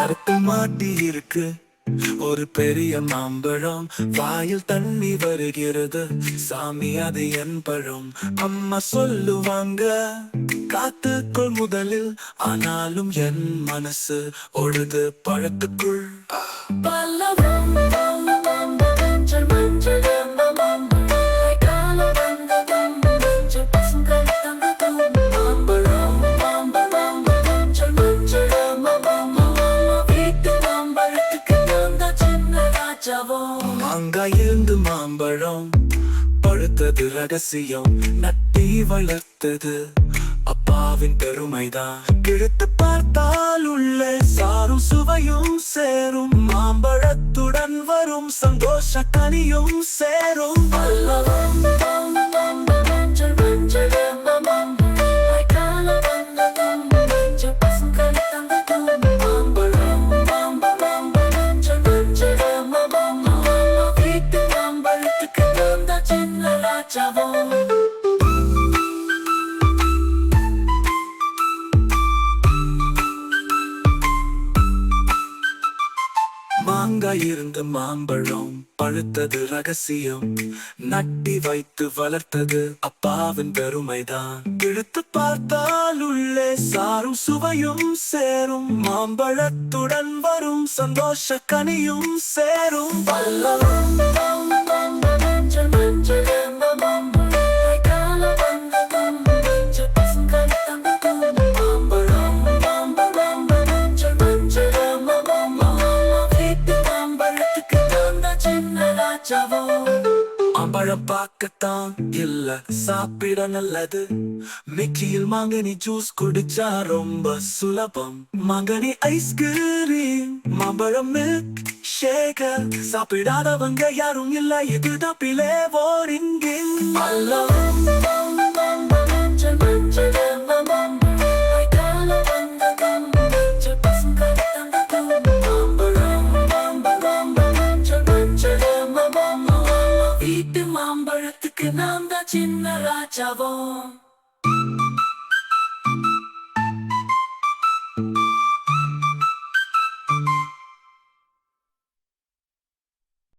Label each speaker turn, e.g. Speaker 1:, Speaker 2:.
Speaker 1: மரத்தில் மாட்டி இருக்கு ஒரு பெரிய மாம்பழம். வாயில் தண்ணி வருகிறது, சாமி அது என் பழம். அம்மா சொல்லுவாங்க காத்துக்குள் முதலில், ஆனாலும் என் மனசு ஓடுது பழத்துக்குள். பல்லவம் மஞ்சள் மஞ்சள் மாங்காய் இருந்து மாம்பழம் பழுத்தது ரகசியம். நட்டி வளர்த்தது அப்பாவின் பெருமைதான். கிழித்து பார்த்தால் உள்ளே சாரும் சுவையும் சேரும். மாம்பழத்துடன் வரும் சந்தோஷ கனியும் சேரும். மாங்காய் இருந்த மாம்பழம் பழுத்தது ரகசியம். நட்டி வைத்து வளர்த்தது அப்பாவின் பெருமைதான். கிழித்து பார்த்தால் உள்ளே சாரும் சுவையும் சேரும். மாம்பழத்துடன் வரும் சந்தோஷ கனியும் சேரும். பல்லவம் மஞ்சள் மஞ்சள் மாம்பழம் பார்க்கத்தான் இல்ல, சாப்பிட நல்லது. மிக்சியில் மாங்கனி ஜூஸ் குடிச்சா ரொம்ப சுலபம். மாங்கனி ஐஸ்கிரீம், மாம்பழம் மில்க் ஷேக்கர், சாப்பிடாதவங்க யாரும் இல்ல, இதுதான் பிளேவர் இங்கே. மஞ்சள் மஞ்சள்